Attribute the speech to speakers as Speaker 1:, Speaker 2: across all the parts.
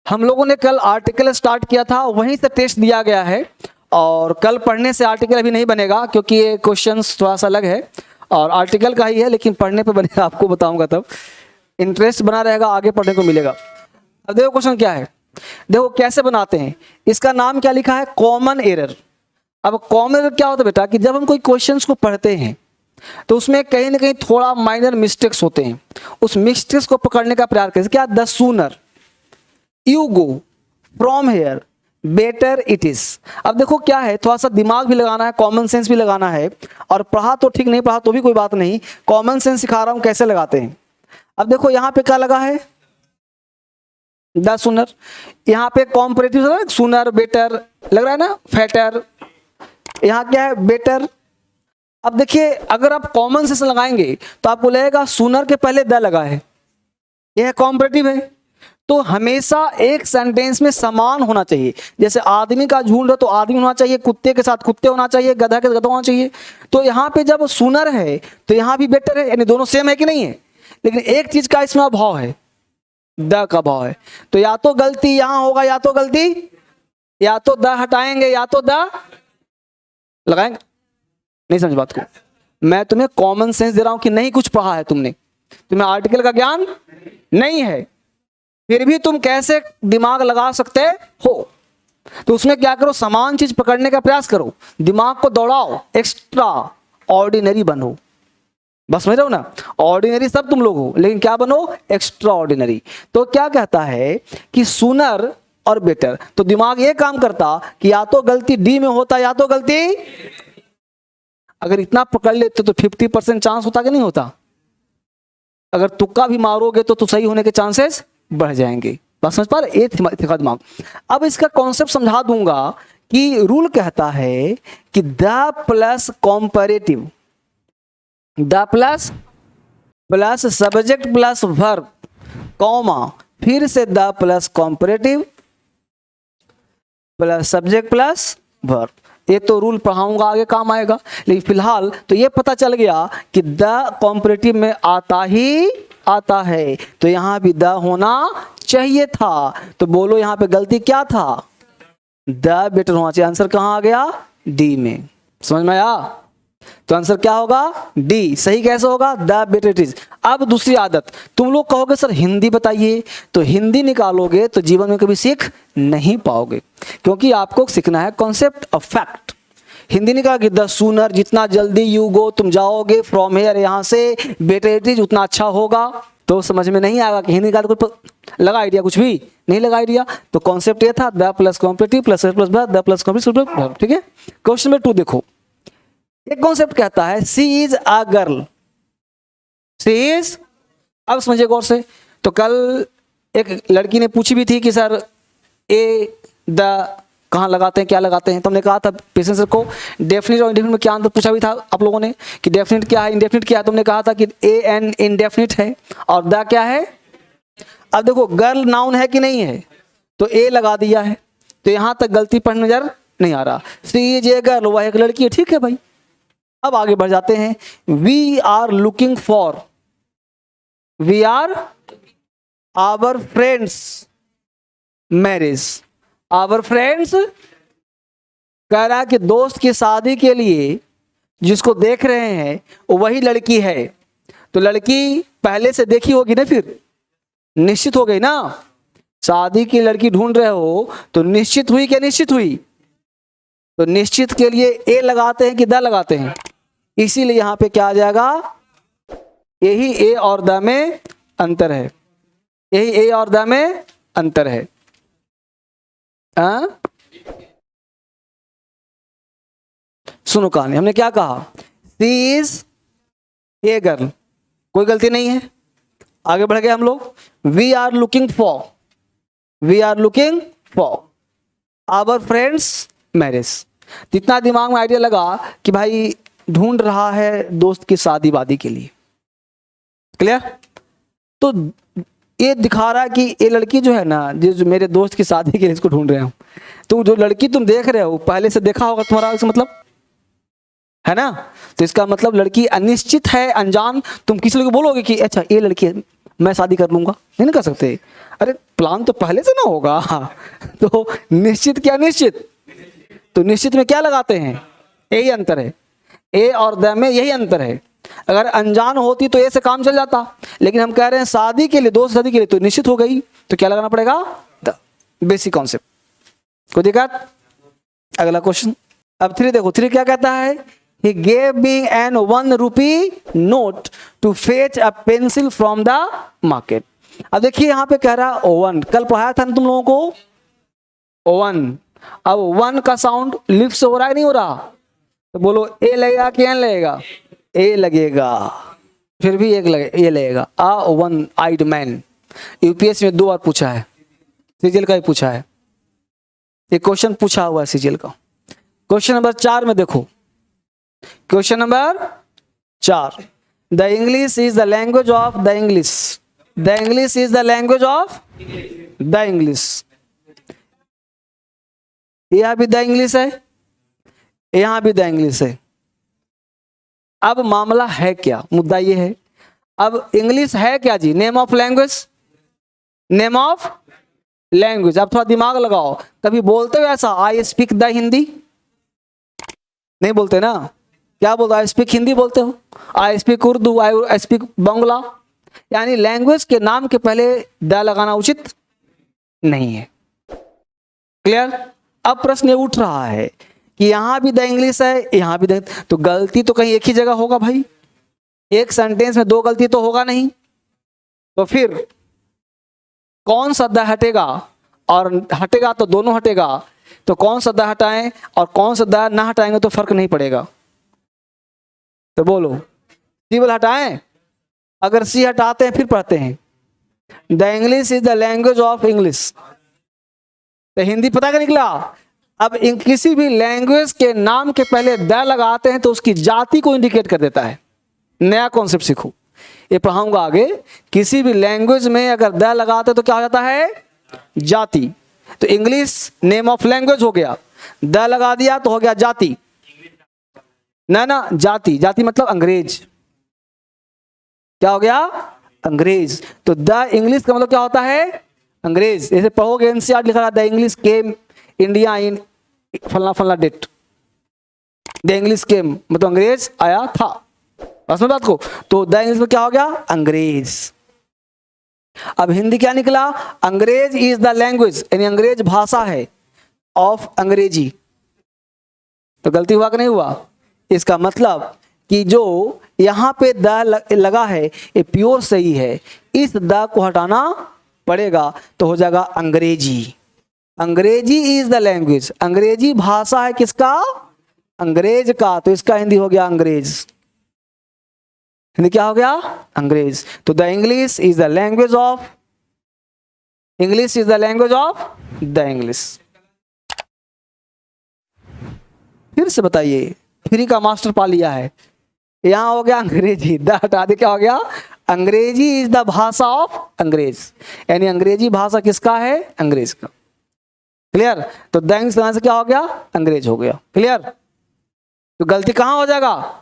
Speaker 1: हम लोगों ने कल आर्टिकल स्टार्ट किया था, वहीं से टेस्ट दिया गया है और कल पढ़ने से आर्टिकल अभी नहीं बनेगा क्योंकि ये क्वेश्चंस थोड़ा सा अलग है और आर्टिकल का ही है, लेकिन पढ़ने पे बनेगा, आपको बताऊंगा तब इंटरेस्ट बना रहेगा, आगे पढ़ने को मिलेगा। अब देखो क्वेश्चन क्या है, देखो कैसे बनाते हैं। इसका नाम क्या लिखा है, कॉमन एरर। अब कॉमन एरर क्या होता है बेटा कि जब हम कोई क्वेश्चंस को पढ़ते हैं तो उसमें कहीं ना कहीं थोड़ा माइनर मिस्टेक्स होते हैं, उस मिस्टेक्स को पकड़ने का प्रयास करें। क्या, the sooner you go from here better it is. अब देखो क्या है, थोड़ा सा दिमाग भी लगाना है, कॉमन सेंस भी लगाना है, और पढ़ा तो ठीक, नहीं पढ़ा तो भी कोई बात नहीं, कॉमन सेंस सिखा रहा हूं कैसे लगाते हैं। अब देखो यहां पे क्या लगा है, द सूनर, यहाँ पे कॉम्परेटिव सूनर बेटर लग रहा है ना, फैटर, यहाँ क्या है बेटर। अब देखिए अगर आप कॉमन सेंस लगाएंगे तो आपको लगेगा सूनर के पहले द लगा है, यह कॉम्परेटिव है। तो हमेशा एक सेंटेंस में समान होना चाहिए, जैसे आदमी का झुंड है तो आदमी होना चाहिए, कुत्ते के साथ कुत्ते होना चाहिए, गधा के साथ गधा होना चाहिए। तो यहाँ पे जब सूनर है तो यहाँ भी बेटर है, यानी दोनों सेम है कि नहीं है, लेकिन एक चीज का इसमें अभाव है, द का भाव है। तो या तो गलती यहां होगा, या तो गलती, या तो द हटाएंगे या तो द लगाएंगे। नहीं समझ बात को, मैं तुम्हें कॉमन सेंस दे रहा हूं कि नहीं कुछ पढ़ा है तुमने, तुम्हें आर्टिकल का ज्ञान नहीं है, फिर भी तुम कैसे दिमाग लगा सकते हो। तो उसमें क्या करो, समान चीज पकड़ने का प्रयास करो, दिमाग को दौड़ाओ, एक्स्ट्रा ऑर्डिनरी बनो। बस समझ रहे हो ना, ऑर्डिनरी सब तुम लोग हो, लेकिन क्या बनो, एक्स्ट्रा ऑर्डिनरी। तो क्या कहता है कि सूनर और बेटर, तो दिमाग ये काम करता कि या तो गलती डी में होता या तो गलती, अगर इतना पकड़ लेते तो 50% चांस होता कि नहीं होता, अगर तुक्का भी मारोगे तो सही होने के चांसेस बढ़ जाएंगे। बस समझ पा रहे, ये थिका दिमाग। अब इसका कॉन्सेप्ट समझा दूंगा कि रूल कहता है कि the plus comparative, the plus plus subject plus verb comma फिर से the plus comparative plus subject plus verb. ये तो रूल पढ़ाऊंगा, आगे काम आएगा, लेकिन फिलहाल तो ये पता चल गया कि द कॉम्पैरेटिव में आता ही आता है, तो यहां भी द होना चाहिए था। तो बोलो यहां पे गलती क्या था, द बेटर होना चाहिए। आंसर कहां आ गया, डी में। समझ में आया, तो आंसर क्या होगा, डी। सही कैसे होगा, द बेटर इट इज। अब दूसरी आदत, तुम लोग कहोगे सर हिंदी बताइए, तो हिंदी निकालोगे तो जीवन में कभी सीख नहीं पाओगे, क्योंकि आपको सीखना है कॉन्सेप्ट ऑफ फैक्ट। हिंदी निकाल के द सूनर, जितना जल्दी यू गो तुम जाओगे फ्रॉम हेयर, यहां से बेटर इट इज उतना अच्छा होगा। तो समझ में नहीं आएगा कि हिंदी निकाल कोई लगा आइडिया, कुछ भी नहीं लगा आइडिया। तो कॉन्सेप्ट ये था, the plus comparative plus plus the plus comparative. ठीक है, क्वेश्चन नंबर 2 देखो, एक कॉन्सेप्ट कहता है she is a girl, she is. अब समझिए गौर से, तो कल एक लड़की ने पूछी भी थी कि सर ए द कहाँ लगाते हैं, क्या लगाते हैं, तो हमने कहा था पेशेंस रखो, डेफिनेट और इंडेफिनिट में क्या अंतर पूछा भी था आप लोगों ने कि डेफिनेट क्या है इंडेफिनिट क्या है। तुमने कहा था कि ए एन इंडेफिनिट है और द क्या है। अब देखो गर्ल नाउन है कि नहीं है, तो ए लगा दिया है, तो यहां तक गलती पर नजर नहीं आ रहा। सी इज ए गर्ल, वह एक लड़की है, ठीक है भाई। अब आगे बढ़ जाते हैं, we are looking for, we are our friends marriage, our friends कह रहा है कि दोस्त की शादी के लिए जिसको देख रहे हैं वो वही लड़की है। तो लड़की पहले से देखी होगी ना, फिर निश्चित हो गई ना, शादी की लड़की ढूंढ रहे हो तो निश्चित हुई क्या निश्चित हुई, तो निश्चित के लिए ए लगाते हैं कि द लगाते हैं, इसीलिए यहां पे क्या आ जाएगा, यही ए और द में अंतर है, यही ए और द में अंतर है। सुनो कहानी, हमने क्या कहा, सी इज ए गर्ल, कोई गलती नहीं है। आगे बढ़ गए हम लोग, we are looking for, we are looking for our friends marriage. जितना दिमाग में आइडिया लगा कि भाई ढूंढ रहा है दोस्त की शादी वादी के लिए, क्लियर। तो ये दिखा रहा है कि ये लड़की जो है ना, जो मेरे दोस्त की शादी के लिए इसको ढूंढ रहे हो, तो जो लड़की तुम देख रहे हो पहले से देखा होगा तुम्हारा, इसका मतलब है ना, तो इसका मतलब लड़की अनिश्चित है, अनजान। तुम किसी को बोलोगे कि अच्छा ये लड़की है, मैं शादी कर लूंगा, नहीं कर सकते। अरे प्लान तो पहले से ना होगा। तो निश्चित क्या निश्चित, तो निश्चित में क्या लगाते हैं, यही अंतर है, ए और द में यही अंतर है। अगर अनजान होती तो ए से काम चल जाता, लेकिन हम कह रहे हैं शादी के लिए, दोस्त शादी के लिए, तो निश्चित हो गई, तो क्या लगाना पड़ेगा, द। बेसिक कॉन्सेप्ट, कोई दिक्कत। अगला क्वेश्चन, अब 3 देखो, 3 क्या कहता है, he gave me an 1 rupee note to fetch a pencil from the market। अब देखिए यहाँ पे कह रहा है ओवन, कल पढ़ाया था ना तुम लोगों को ओवन। अब वन का साउंड लिप्स से हो रहा है नहीं हो रहा, तो बोलो ए लगेगा कि एन लगेगा, ए लगेगा, फिर भी एक लगे ए लगेगा। आ वन आइड मैन, यूपीएससी में 2 बार पूछा है, सीजीएल का ही पूछा है, एक क्वेश्चन पूछा हुआ है सीजीएल का। क्वेश्चन नंबर 4 में देखो, question number 4, the English is the language of the English, the English is the language of the English. यहां भी द इंग्लिश है, यहां भी द इंग्लिश है। अब मामला है क्या, मुद्दा ये है, अब इंग्लिश है क्या जी, name of language, name of language. अब थोड़ा दिमाग लगाओ, कभी बोलते हो ऐसा आई स्पीक द हिंदी, नहीं बोलते ना, क्या बोलते, आई स्पीक हिंदी बोलते हो, I speak Urdu, I speak Bangla. यानी लैंग्वेज के नाम के पहले द लगाना उचित नहीं है। क्लियर। अब प्रश्न ये उठ रहा है कि यहां भी द इंग्लिश है, यहां भी द, तो गलती तो कहीं एक ही जगह होगा भाई, एक सेंटेंस में 2 गलती तो होगा नहीं, तो फिर कौन सा द हटेगा, और हटेगा तो दोनों हटेगा, तो कौन सा द हटाएं और कौन सा द ना हटाएंगे तो फर्क नहीं पड़ेगा। तो बोलो सी वाला हटाएं, अगर सी हटाते हैं फिर पढ़ते हैं, the English is the language of English, तो हिंदी पता क्या निकला। अब किसी भी लैंग्वेज के नाम के पहले द लगाते हैं तो उसकी जाति को इंडिकेट कर देता है। नया कॉन्सेप्ट सीखो, ये पढ़ाऊंगा आगे। किसी भी लैंग्वेज में अगर द लगाते हैं तो क्या हो जाता है, जाति। तो इंग्लिश नेम ऑफ लैंग्वेज हो गया, द लगा दिया तो हो गया जाति, ना जाति, जाति मतलब अंग्रेज, क्या हो गया, अंग्रेज। तो द इंग्लिश का मतलब क्या होता है, अंग्रेज। जैसे पढ़ोगे एनसीईआरटी लिखा the English came India in फलना फलना डेट, द इंग्लिश केम मतलब अंग्रेज आया था, समझ बात को। तो द इंग्लिश में क्या हो गया, अंग्रेज। अब हिंदी क्या निकला, अंग्रेज इज द लैंग्वेज, यानी अंग्रेज भाषा है, ऑफ अंग्रेजी। तो गलती हुआ कि नहीं हुआ, इसका मतलब कि जो यहां पे द लगा है ये प्योर सही है, इस द को हटाना पड़ेगा, तो हो जाएगा अंग्रेजी। अंग्रेजी इज द लैंग्वेज, अंग्रेजी भाषा है किसका, अंग्रेज का, तो इसका हिंदी हो गया अंग्रेज। हिंदी क्या हो गया, अंग्रेज। तो the English is the language of, English is the language of the English. फिर से बताइए, फ्री का मास्टर पा लिया है, यहां हो गया अंग्रेजी, द हटा दे क्या हो गया, अंग्रेजी इज द भाषा ऑफ अंग्रेज, यानी अंग्रेजी भाषा किसका है, अंग्रेज का। क्लियर। तो द इंग्लिश से क्या हो गया, अंग्रेज हो गया। क्लियर। तो गलती कहां हो जाएगा,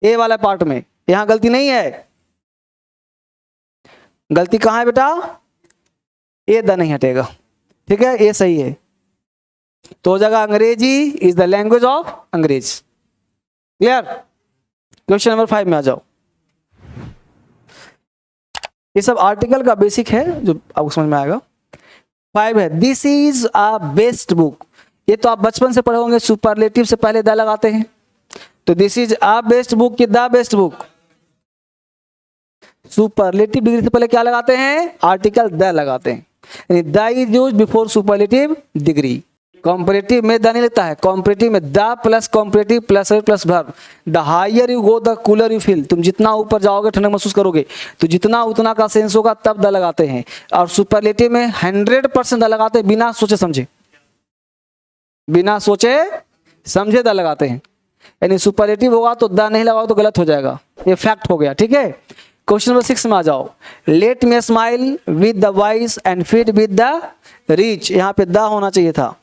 Speaker 1: ए वाला पार्ट में, यहां गलती नहीं है। गलती कहां है बेटा, ए द नहीं हटेगा, ठीक है, ए सही है। तो हो जाएगा अंग्रेजी इज द लैंग्वेज ऑफ अंग्रेज। क्लियर। क्वेश्चन नंबर 5 में आ जाओ। ये सब आर्टिकल का बेसिक है जो आपको समझ में आएगा। 5 है, this is a best book. ये तो आप बचपन से पढ़े होंगे, सुपरलेटिव से पहले द लगाते हैं, तो this is a best book की the best book. Superlative degree से पहले क्या लगाते हैं, आर्टिकल द लगाते हैं, यानी the is used before superlative degree. Comparative में द नहीं लगता है, कॉम्परेटिव में the plus comparative plus plus verb. The higher you go the cooler you feel, तुम जितना ऊपर जाओगे ठंडक महसूस करोगे, तो जितना उतना का सेंस होगा तब द लगाते हैं। और सुपरलेटिव में 100% द लगाते हैं, बिना सोचे समझे, बिना सोचे समझे द लगाते हैं। यानी सुपरलेटिव होगा तो द नहीं लगाओ तो गलत हो जाएगा, ये फैक्ट हो गया। ठीक है। क्वेश्चन नंबर 6 में आ जाओ। Let me smile with the vice and feed with the rich, यहाँ पे द होना चाहिए था,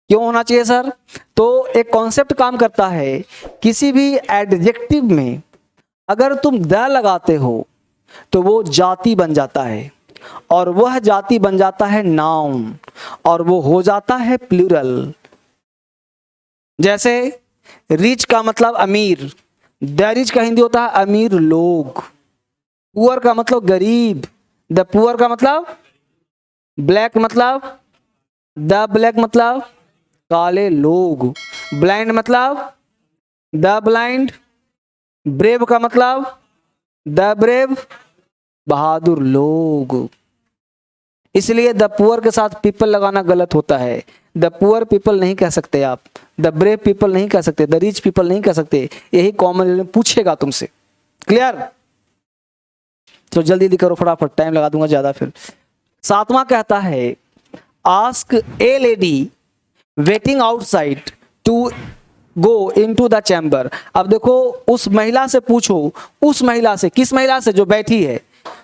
Speaker 1: क्यों होना चाहिए सर, तो एक कॉन्सेप्ट काम करता है, किसी भी एडजेक्टिव में अगर तुम द लगाते हो तो वो जाति बन जाता है, और वह जाति बन जाता है नाउन, और वो हो जाता है प्लूरल। जैसे रिच का मतलब अमीर, द रिच का हिंदी होता है अमीर लोग। पुअर का मतलब गरीब, द पुअर का मतलब ब्लैक, मतलब द ब्लैक मतलब काले लोग। ब्लाइंड मतलब द ब्लाइंड। ब्रेव का मतलब द ब्रेव बहादुर लोग। इसलिए द पुअर के साथ पीपल लगाना गलत होता है। द पुअर पीपल नहीं कह सकते आप, द ब्रेव पीपल नहीं कह सकते, द रिच पीपल नहीं कह सकते। यही कॉमन पूछेगा तुमसे। क्लियर? तो जल्दी जल्दी करो फटाफट, टाइम लगा दूंगा ज्यादा फिर। 7वां कहता है ask a lady waiting outside to go into the chamber. अब देखो उस महिला से पूछो, उस महिला से, किस महिला से? जो बैठी है।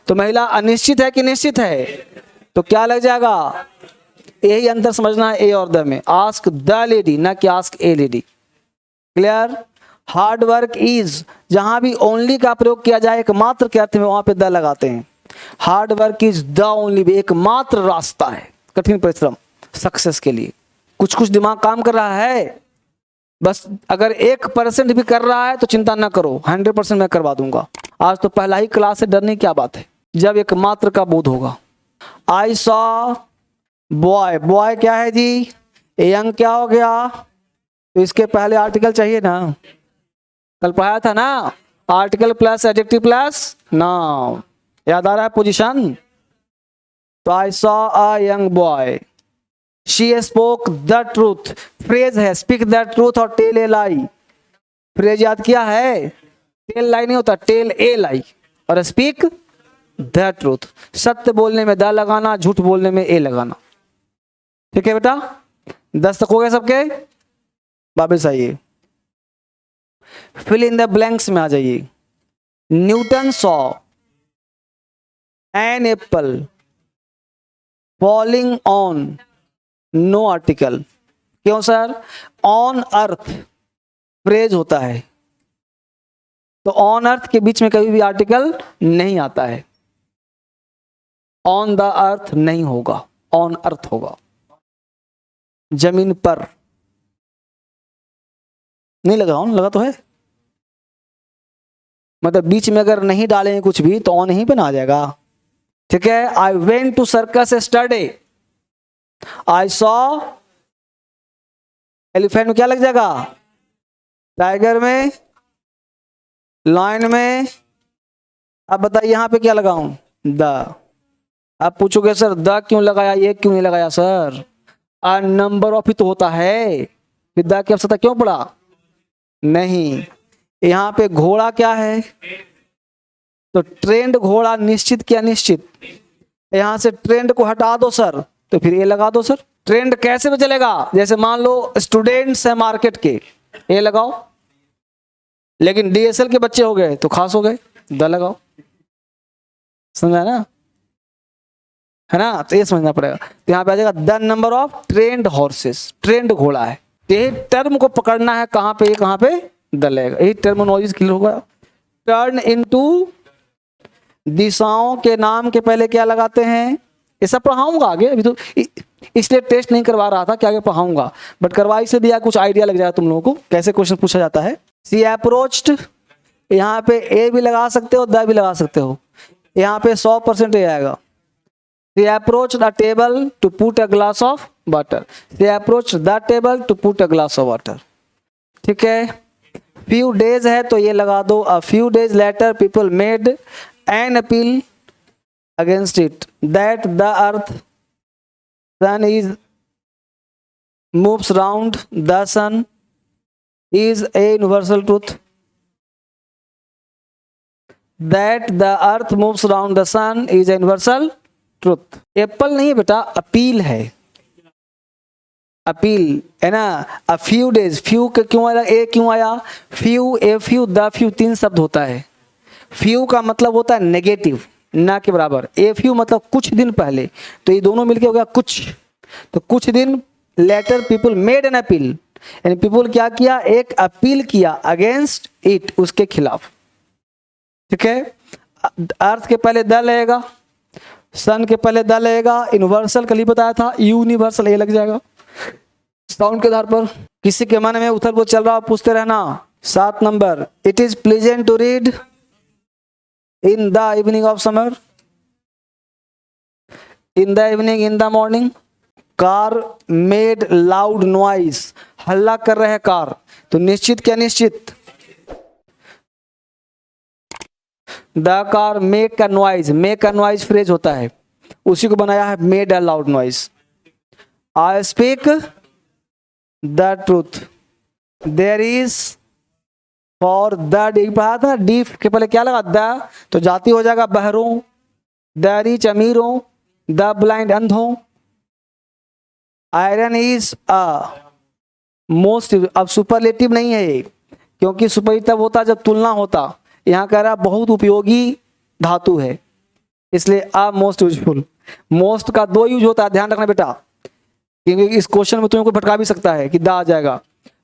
Speaker 1: तो महिला अनिश्चित है कि निश्चित है? तो क्या लग जाएगा? यही अंतर समझना है ए और द में। आस्क द लेडी ना कि ask a lady. Clear? Hard work is, जहां भी ओनली का प्रयोग किया जाए एकमात्र के अर्थ में, वहां पे द लगाते हैं। Hard work is the only, एकमात्र रास्ता है कठिन परिश्रम सक्सेस के लिए। कुछ कुछ दिमाग काम कर रहा है, बस अगर 1% भी कर रहा है तो चिंता ना करो, 100% मैं करवा दूंगा। आज तो पहला ही क्लास से डरने की क्या बात है, जब एकमात्र का बोध होगा। आई सॉ बॉय, बॉय क्या है जी? यंग क्या हो गया? तो इसके पहले आर्टिकल चाहिए ना, कल पढ़ाया था ना, article plus adjective plus noun. याद आ रहा है पोजीशन? तो I saw a young boy, she spoke the truth. Phrase है स्पीक द ट्रूथ और टेल ए लाई। फ्रेज याद किया है? टेल लाई नहीं होता, टेल ए लाई और स्पीक द ट्रूथ। सत्य बोलने में द लगाना, झूठ बोलने में ए लगाना। ठीक है बेटा? 10 तक हो गए सबके? वापिस आइए, फिल इन द ब्लैंक्स में आ जाइए। Newton saw an apple falling on, no article. क्यों सर? ऑन अर्थ फ्रेज होता है, तो ऑन अर्थ के बीच में कभी भी आर्टिकल नहीं आता है। ऑन द अर्थ नहीं होगा, ऑन अर्थ होगा, जमीन पर। नहीं लगा? ऑन लगा तो है, मतलब बीच में अगर नहीं डालेंगे कुछ भी तो ऑन ही बना जाएगा। ठीक है? I went to circus study, I saw elephant में क्या लग जाएगा? टाइगर में, लायन में। अब बताइए यहां पे क्या लगाऊं? द। आप पूछोगे सर द क्यों लगाया, ये क्यों नहीं लगाया सर? आ नंबर ऑफ ही तो होता है, फिर द की आवश्यकता क्यों पड़ा? नहीं। यहां पे घोड़ा क्या है? तो ट्रेंड घोड़ा, निश्चित क्या निश्चित? यहां से ट्रेंड को हटा दो सर, तो फिर ये लगा दो सर। ट्रेंड कैसे में चलेगा? जैसे मान लो स्टूडेंट्स है मार्केट के, ये लगाओ, लेकिन डीएसएल के बच्चे हो गए तो खास हो गए, द लगाओ। समझा ना? है ना? तो ये समझना पड़ेगा। तो यहाँ पे आ जाएगा the number of trend horses, trend घोड़ा है। यही टर्म को पकड़ना है, कहां पे, कहां पे द लगेगा। यही टर्मिनोलॉजी क्लियर होगा। टर्न इनटू, दिशाओं के नाम के पहले क्या लगाते हैं? ये सब पढ़ाऊंगा आगे, अभी तो इसलिए टेस्ट नहीं करवा रहा था कि आगे पढ़ाऊंगा, बट करवाई से दिया कुछ आइडिया लग जाएगा तुम लोगों को कैसे क्वेश्चन पूछा जाता है। सी अप्रोच्ड, यहाँ पे ए भी लगा सकते हो, द भी लगा सकते हो। यहाँ पे 100% ए आएगा। They approached the table to put a glass of water. They approached the table to put a glass of water. ठीक है? Few days है तो ये लगा दो। A few days later people made an appeal against it that the earth sun is moves round the sun is a universal truth. That the earth moves round the sun is a universal truth. Apple नहीं है बेटा, appeal है, appeal है ना। A few days, few का क्यों आया, ए क्यों आया? Few, a few, the few, 3 शब्द होता है। फ्यू का मतलब होता है नेगेटिव, ना के बराबर। ए फ्यू मतलब कुछ दिन पहले, तो ये दोनों मिलके हो गया कुछ। तो कुछ दिन later people made an appeal, यानी पीपल क्या किया? एक अपील किया अगेंस्ट इट, उसके खिलाफ। ठीक है? अर्थ के पहले द लगेगा, सन के पहले द लगेगा, यूनिवर्सल कल ही बताया था, यूनिवर्सल ए लग जाएगा साउंड के आधार पर। किसी के मन में उथल पुथल चल रहा पूछते रहना। 7 number, it is pleasant to read in the evening of summer, in the evening, in the morning. Car made loud noise, हल्ला कर रहे हैं कार, तो निश्चित क्या निश्चित, द कार मेक का नॉइज, मेक का नॉइज फ्रेज होता है, उसी को बनाया है made a loud noise. I speak the truth, there is for the, D पढ़ा था, डी के पहले क्या लगा द, तो जाति हो जाएगा बहरों, द रिच अमीरों, द ब्लाइंड अंधों। आयरन इज अ मोस्ट, अब सुपरलेटिव नहीं है ये, क्योंकि सुपरलेटिव तब होता जब तुलना होता, यहाँ कह रहा बहुत उपयोगी धातु है, इसलिए अ मोस्ट यूजफुल। मोस्ट का 2 यूज होता है, ध्यान रखना बेटा, क्योंकि इस क्वेश्चन में तुम्हें को भटका भी सकता है कि द आ जाएगा।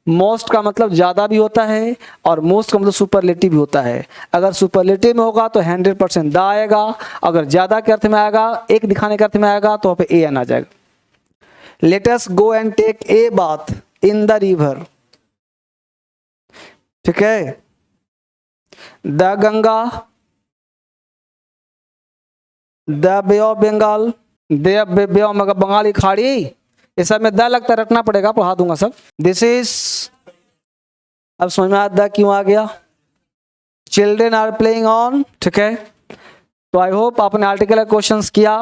Speaker 1: मोस्ट का मतलब ज्यादा भी होता है और मोस्ट का मतलब सुपरलेटिव भी होता है। अगर सुपरलेटिव में होगा तो 100% द आएगा, अगर ज्यादा के अर्थ में आएगा, एक दिखाने के अर्थ में आएगा, तो वहाँ पे ए एन आ जाएगा। Let us go and take a bath in the river, ठीक है। The Ganga, the bay of Bengal, bay of Bengali खाड़ी, ये सब में द लगता रखना पड़ेगा, पढ़ा दूंगा सब। दिस इज, अब समझ में आता क्यों आ गया। चिल्ड्रेन आर प्लेइंग ऑन, ठीक है। तो आई होप आपने आर्टिकल क्वेश्चंस किया।